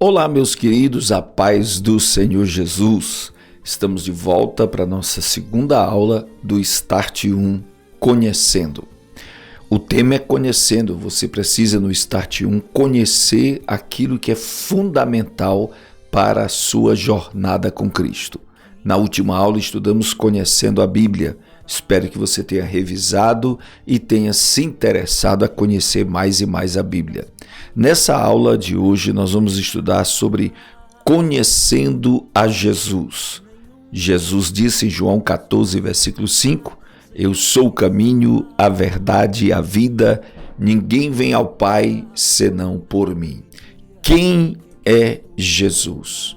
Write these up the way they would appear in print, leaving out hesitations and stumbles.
Olá, meus queridos, a paz do Senhor Jesus. Estamos de volta para a nossa segunda aula do Start 1, Conhecendo. O tema é conhecendo. Você precisa no Start 1 conhecer aquilo que é fundamental para a sua jornada com Cristo. Na última aula estudamos conhecendo a Bíblia. Espero que você tenha revisado e tenha se interessado a conhecer mais e mais a Bíblia. Nessa aula de hoje nós vamos estudar sobre conhecendo a Jesus. Jesus disse em João 14, versículo 5, eu sou o caminho, a verdade e a vida, ninguém vem ao Pai senão por mim. Quem é Jesus?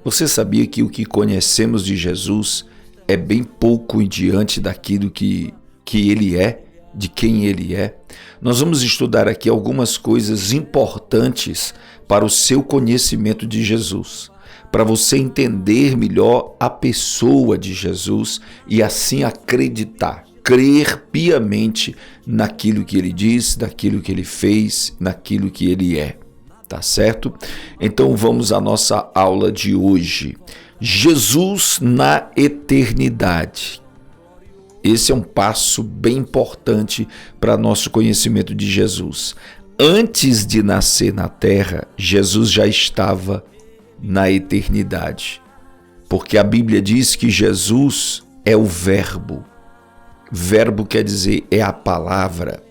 Você sabia que o que conhecemos de Jesus é bem pouco diante daquilo que ele é, de quem ele é? Nós vamos estudar aqui algumas coisas importantes para o seu conhecimento de Jesus, para você entender melhor a pessoa de Jesus e assim acreditar, crer piamente naquilo que ele diz, naquilo que ele fez, naquilo que ele é. Tá certo? Então vamos à nossa aula de hoje. Jesus na eternidade. Esse é um passo bem importante para nosso conhecimento de Jesus. Antes de nascer na terra, Jesus já estava na eternidade. Porque a Bíblia diz que Jesus é o Verbo. Verbo quer dizer é a palavra.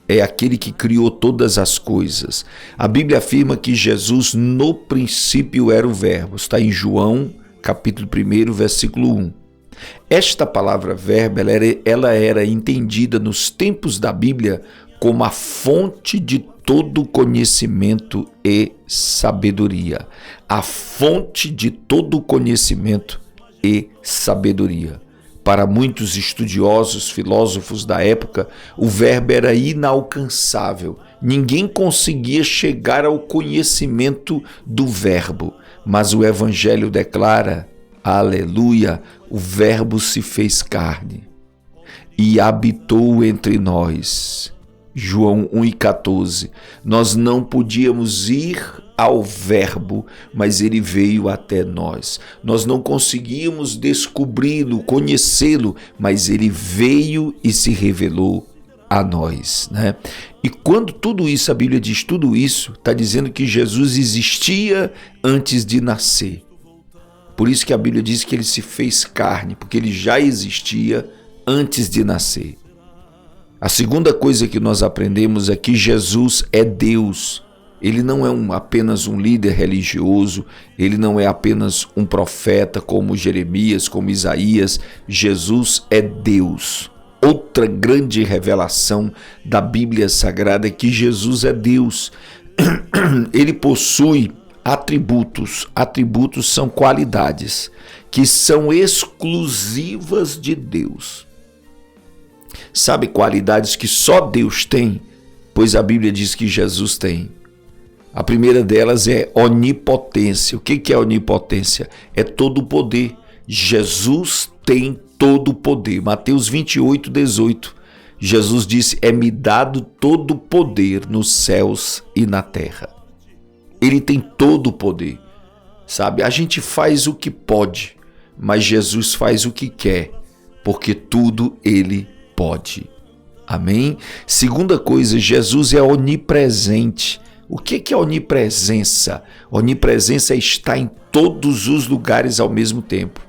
É aquele que criou todas as coisas. A Bíblia afirma que Jesus no princípio era o Verbo. Está em João, capítulo 1, versículo 1. Esta palavra verbo, ela era entendida nos tempos da Bíblia como a fonte de todo conhecimento e sabedoria. A fonte de todo conhecimento e sabedoria. Para muitos estudiosos, filósofos da época, o verbo era inalcançável. Ninguém conseguia chegar ao conhecimento do verbo. Mas o Evangelho declara, aleluia, o verbo se fez carne e habitou entre nós. João 1,14. Nós não podíamos ir ao verbo, mas ele veio até nós. Nós não conseguíamos descobri-lo, conhecê-lo, mas ele veio e se revelou a nós, né? E quando tudo isso, a Bíblia diz tudo isso, está dizendo que Jesus existia antes de nascer. Por isso que a Bíblia diz que ele se fez carne, porque ele já existia antes de nascer. A segunda coisa que nós aprendemos é que Jesus é Deus. Ele não é apenas um líder religioso, ele não é apenas um profeta como Jeremias, como Isaías. Jesus é Deus. Outra grande revelação da Bíblia Sagrada é que Jesus é Deus. Ele possui atributos. Atributos são qualidades que são exclusivas de Deus. Sabe qualidades que só Deus tem? Pois a Bíblia diz que Jesus tem. A primeira delas é onipotência. O que é onipotência? É todo o poder. Jesus tem todo o poder. Mateus 28, 18. Jesus disse, é-me dado todo o poder nos céus e na terra. Ele tem todo o poder. Sabe, a gente faz o que pode, mas Jesus faz o que quer, porque tudo ele pode. Amém? Segunda coisa, Jesus é onipresente. O que é onipresença? Onipresença é estar em todos os lugares ao mesmo tempo.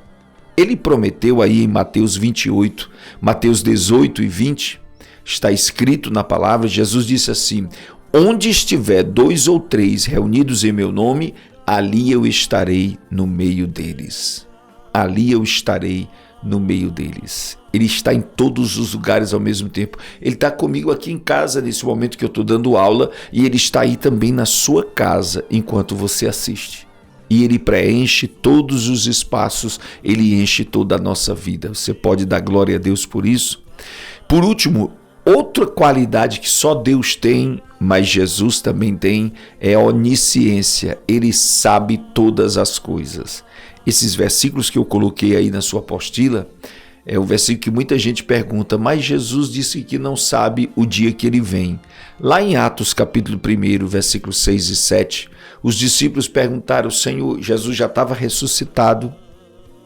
Ele prometeu aí em Mateus 28, Mateus 18 e 20, está escrito na palavra, Jesus disse assim, onde estiver 2 ou 3 reunidos em meu nome, ali eu estarei no meio deles. Ali eu estarei no meio deles. Ele está em todos os lugares ao mesmo tempo. Ele está comigo aqui em casa nesse momento que eu estou dando aula e ele está aí também na sua casa enquanto você assiste. E ele preenche todos os espaços, ele enche toda a nossa vida. Você pode dar glória a Deus por isso? Por último, outra qualidade que só Deus tem, mas Jesus também tem, é a onisciência. Ele sabe todas as coisas. Esses versículos que eu coloquei aí na sua apostila, é o versículo que muita gente pergunta, mas Jesus disse que não sabe o dia que ele vem. Lá em Atos capítulo 1, versículos 6 e 7, Os discípulos perguntaram: Senhor, Jesus já estava ressuscitado,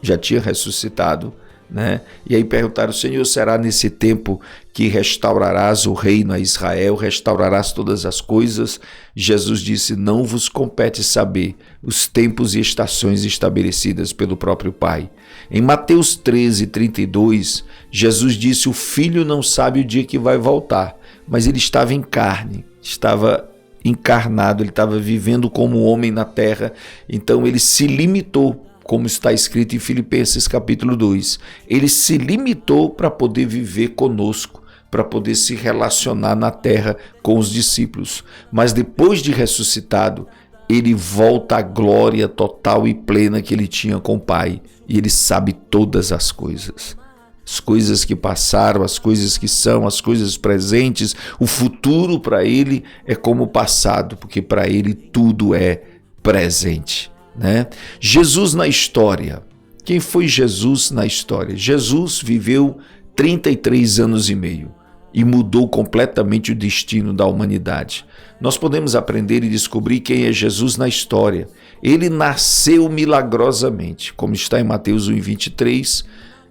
já tinha ressuscitado, né? E aí perguntaram: Senhor, será nesse tempo que restaurarás o reino a Israel, restaurarás todas as coisas? Jesus disse: não vos compete saber os tempos e estações estabelecidas pelo próprio Pai. Em Mateus 13:32, Jesus disse: o filho não sabe o dia que vai voltar, mas ele estava em carne, estava encarnado, ele estava vivendo como homem na terra, então ele se limitou, como está escrito em Filipenses capítulo 2, ele se limitou para poder viver conosco, para poder se relacionar na terra com os discípulos. Mas depois de ressuscitado, ele volta à glória total e plena que ele tinha com o Pai, e ele sabe todas as coisas que passaram, as coisas que são, as coisas presentes. O futuro para ele é como o passado, porque para ele tudo é presente, né? Jesus na história. Quem foi Jesus na história? Jesus viveu 33 anos e meio e mudou completamente o destino da humanidade. Nós podemos aprender e descobrir quem é Jesus na história. Ele nasceu milagrosamente, como está em Mateus 1:23,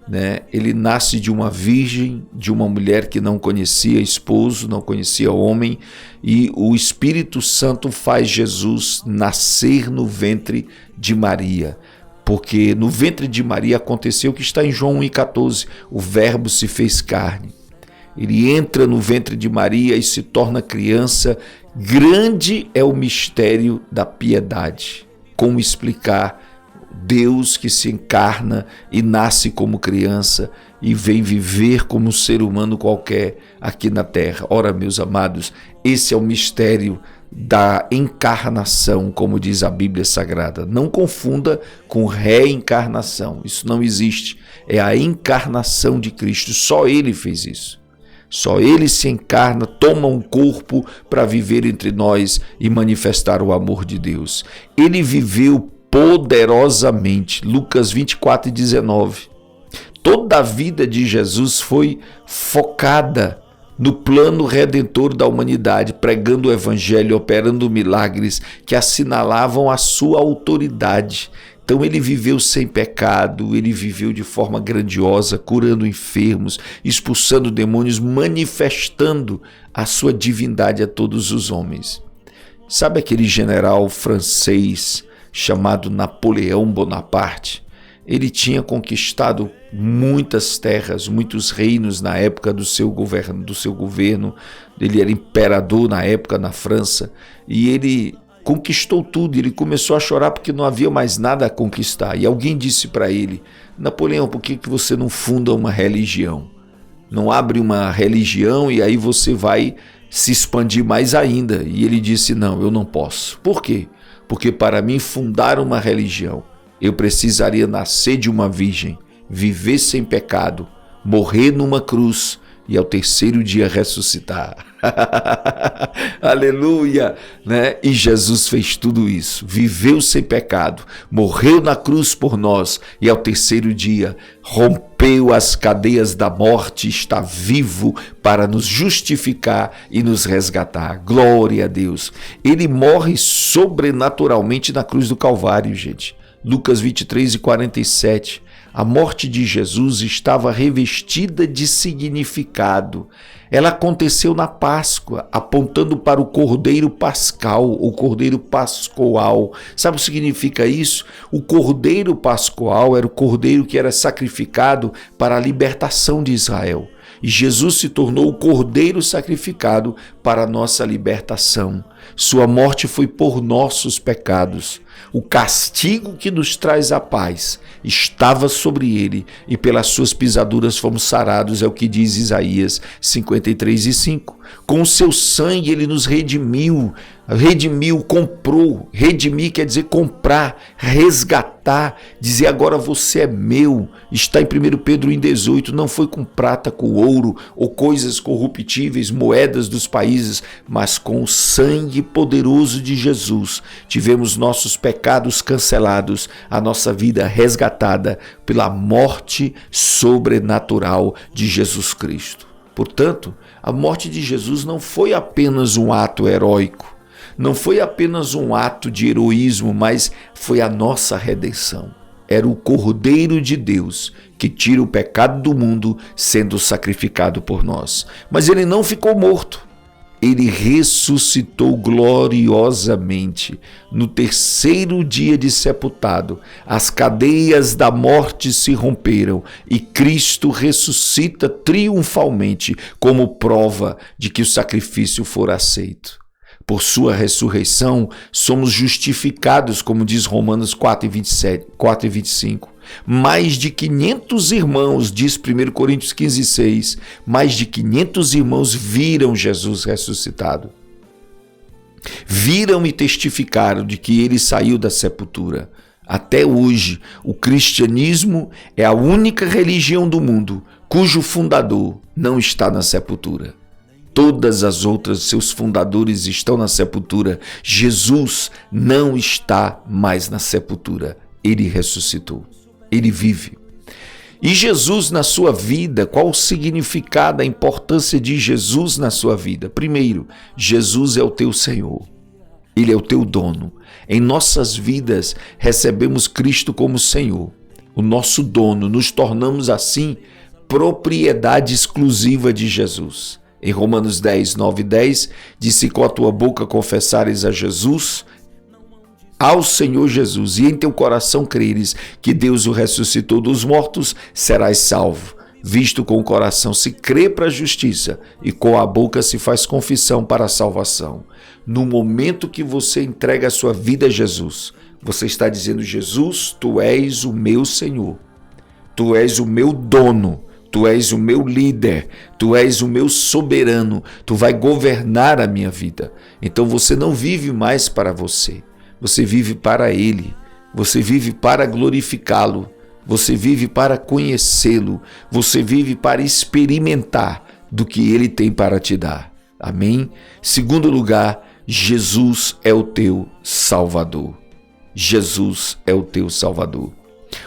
né? Ele nasce de uma virgem, de uma mulher que não conhecia esposo, não conhecia homem, e o Espírito Santo faz Jesus nascer no ventre de Maria, porque no ventre de Maria aconteceu o que está em João 1:14, o Verbo se fez carne. Ele entra no ventre de Maria e se torna criança. Grande é o mistério da piedade. Como explicar Deus que se encarna e nasce como criança e vem viver como um ser humano qualquer aqui na terra? Ora, meus amados, esse é o mistério da encarnação, como diz a Bíblia Sagrada. Não confunda com reencarnação, isso não existe. É a encarnação de Cristo, só Ele fez isso. Só Ele se encarna, toma um corpo para viver entre nós e manifestar o amor de Deus. Ele viveu poderosamente. Lucas 24:19. Toda a vida de Jesus foi focada no plano redentor da humanidade, pregando o evangelho, operando milagres que assinalavam a sua autoridade. Então ele viveu sem pecado, ele viveu de forma grandiosa, curando enfermos, expulsando demônios, manifestando a sua divindade a todos os homens. Sabe aquele general francês chamado Napoleão Bonaparte? Ele tinha conquistado muitas terras, muitos reinos na época do seu governo. Ele era imperador na época na França e ele conquistou tudo. Ele começou a chorar porque não havia mais nada a conquistar. E alguém disse para ele: Napoleão, por que você não funda uma religião? Não abre uma religião e aí você vai se expandir mais ainda. E ele disse: não, eu não posso. Por quê? Porque para mim fundar uma religião, eu precisaria nascer de uma virgem, viver sem pecado, morrer numa cruz e ao terceiro dia ressuscitar. Aleluia, né? E Jesus fez tudo isso, viveu sem pecado, morreu na cruz por nós e ao terceiro dia rompeu as cadeias da morte, está vivo para nos justificar e nos resgatar. Glória a Deus. Ele morre sobrenaturalmente na cruz do Calvário, gente. Lucas 23:47. A morte de Jesus estava revestida de significado. Ela aconteceu na Páscoa, apontando para o Cordeiro Pascal, o Cordeiro Pascual. Sabe o que significa isso? O Cordeiro Pascual era o cordeiro que era sacrificado para a libertação de Israel. E Jesus se tornou o cordeiro sacrificado para a nossa libertação. Sua morte foi por nossos pecados. O castigo que nos traz a paz estava sobre ele e pelas suas pisaduras fomos sarados, é o que diz Isaías 53:5. Com o seu sangue ele nos redimiu, comprou. Redimir quer dizer comprar, resgatar, dizer agora você é meu. Está em 1 Pedro 1:18, não foi com prata, com ouro ou coisas corruptíveis, moedas dos países, mas com o sangue poderoso de Jesus. Tivemos nossos pecados cancelados, a nossa vida resgatada pela morte sobrenatural de Jesus Cristo. Portanto, a morte de Jesus não foi apenas um ato heróico, não foi apenas um ato de heroísmo, mas foi a nossa redenção. Era o Cordeiro de Deus que tira o pecado do mundo sendo sacrificado por nós. Mas ele não ficou morto. Ele ressuscitou gloriosamente. No terceiro dia de sepultado, as cadeias da morte se romperam e Cristo ressuscita triunfalmente como prova de que o sacrifício for aceito. Por sua ressurreição, somos justificados, como diz Romanos 4 e 25. Mais de 500 irmãos, diz 1 Coríntios 15:6, mais de 500 irmãos viram Jesus ressuscitado. Viram e testificaram de que ele saiu da sepultura. Até hoje, o cristianismo é a única religião do mundo cujo fundador não está na sepultura. Todas as outras, seus fundadores estão na sepultura. Jesus não está mais na sepultura. Ele ressuscitou. Ele vive. E Jesus na sua vida, qual o significado, a importância de Jesus na sua vida? Primeiro, Jesus é o teu Senhor. Ele é o teu dono. Em nossas vidas, recebemos Cristo como Senhor, o nosso dono. Nos tornamos, assim, propriedade exclusiva de Jesus. Em Romanos 10, 9 e 10, diz: se com a tua boca confessares a Jesus, ao Senhor Jesus, e em teu coração creres que Deus o ressuscitou dos mortos, serás salvo. Visto com o coração se crê para a justiça e com a boca se faz confissão para a salvação. No momento que você entrega a sua vida a Jesus, você está dizendo: Jesus, tu és o meu Senhor, tu és o meu dono, tu és o meu líder, tu és o meu soberano, tu vai governar a minha vida. Então você não vive mais para você, você vive para Ele, você vive para glorificá-lo, você vive para conhecê-lo, você vive para experimentar do que Ele tem para te dar. Amém? Segundo lugar, Jesus é o teu Salvador. Jesus é o teu Salvador.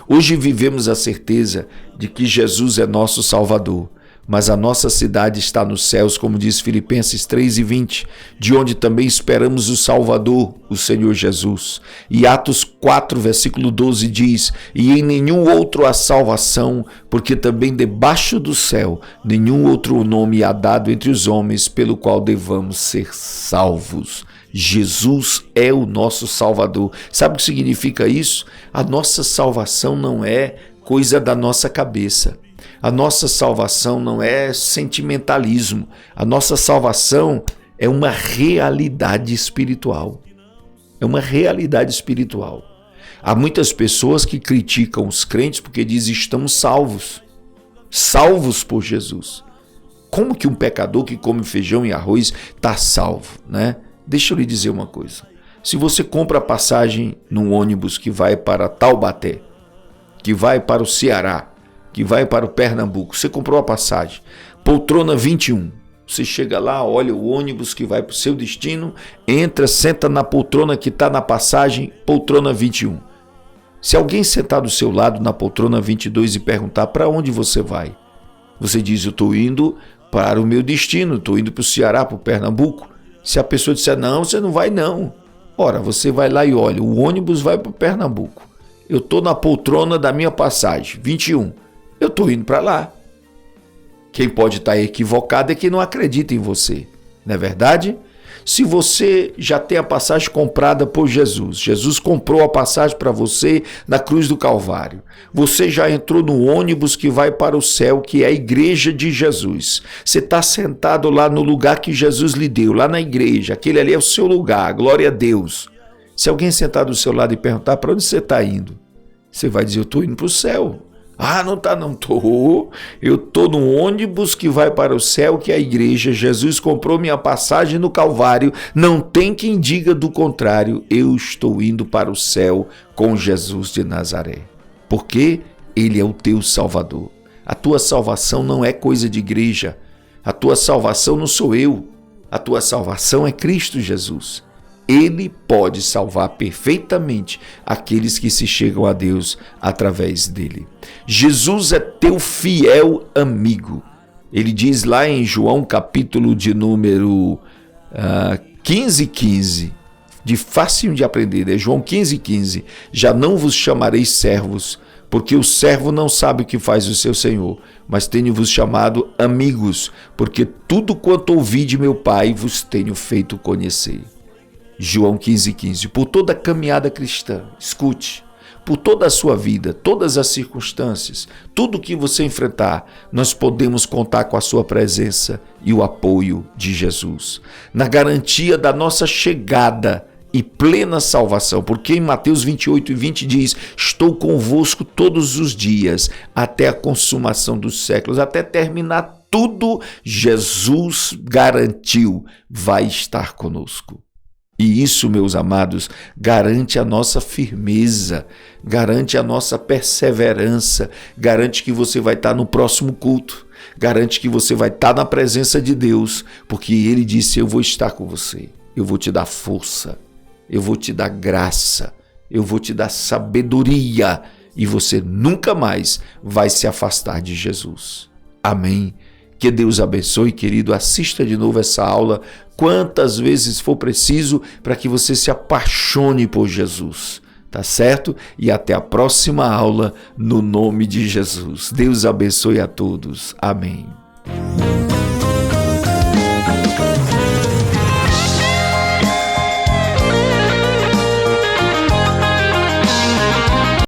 Hoje vivemos a certeza de que Jesus é nosso Salvador, mas a nossa cidade está nos céus, como diz Filipenses 3:20, de onde também esperamos o Salvador, o Senhor Jesus. E Atos 4, versículo 12 diz: e em nenhum outro há salvação, porque também debaixo do céu nenhum outro nome há dado entre os homens pelo qual devamos ser salvos. Jesus é o nosso Salvador. Sabe o que significa isso? A nossa salvação não é coisa da nossa cabeça. A nossa salvação não é sentimentalismo. A nossa salvação é uma realidade espiritual. É uma realidade espiritual. Há muitas pessoas que criticam os crentes porque dizem: estamos salvos. Salvos por Jesus. Como que um pecador que come feijão e arroz está salvo, né? Deixa eu lhe dizer uma coisa. Se você compra a passagem num ônibus que vai para Taubaté, que vai para o Ceará, que vai para o Pernambuco, você comprou a passagem, poltrona 21, você chega lá, olha o ônibus que vai para o seu destino, entra, senta na poltrona que está na passagem, poltrona 21. Se alguém sentar do seu lado na poltrona 22 e perguntar: para onde você vai? Você diz: eu estou indo para o meu destino, estou indo para o Ceará, para o Pernambuco. Se a pessoa disser: não, você não vai não. Ora, você vai lá e olha, o ônibus vai para o Pernambuco. Eu estou na poltrona da minha passagem, 21. Eu estou indo para lá. Quem pode estar equivocado é quem não acredita em você. Não é verdade? Se você já tem a passagem comprada por Jesus, Jesus comprou a passagem para você na cruz do Calvário, você já entrou no ônibus que vai para o céu, que é a igreja de Jesus. Você está sentado lá no lugar que Jesus lhe deu, lá na igreja, aquele ali é o seu lugar, glória a Deus. Se alguém sentar do seu lado e perguntar: para onde você está indo? Você vai dizer: eu estou indo para o céu. Ah, não está, não estou. Eu estou no ônibus que vai para o céu, que é a igreja. Jesus comprou minha passagem no Calvário. Não tem quem diga do contrário. Eu estou indo para o céu com Jesus de Nazaré. Porque Ele é o teu Salvador. A tua salvação não é coisa de igreja. A tua salvação não sou eu. A tua salvação é Cristo Jesus. Ele pode salvar perfeitamente aqueles que se chegam a Deus através dele. Jesus é teu fiel amigo. Ele diz lá em João capítulo de número 15:15, de facinho de aprender, é João 15:15. Já não vos chamareis servos, porque o servo não sabe o que faz o seu senhor, mas tenho-vos chamado amigos, porque tudo quanto ouvi de meu Pai vos tenho feito conhecer. João 15:15. Por toda a caminhada cristã, escute, por toda a sua vida, todas as circunstâncias, tudo que você enfrentar, nós podemos contar com a sua presença e o apoio de Jesus, na garantia da nossa chegada e plena salvação, porque em Mateus 28:20 diz: estou convosco todos os dias, até a consumação dos séculos, até terminar tudo. Jesus garantiu, vai estar conosco. E isso, meus amados, garante a nossa firmeza, garante a nossa perseverança, garante que você vai estar no próximo culto, garante que você vai estar na presença de Deus, porque Ele disse: eu vou estar com você, eu vou te dar força, eu vou te dar graça, eu vou te dar sabedoria, e você nunca mais vai se afastar de Jesus. Amém? Que Deus abençoe, querido. Assista de novo essa aula quantas vezes for preciso para que você se apaixone por Jesus. Tá certo? E até a próxima aula, no nome de Jesus. Deus abençoe a todos. Amém.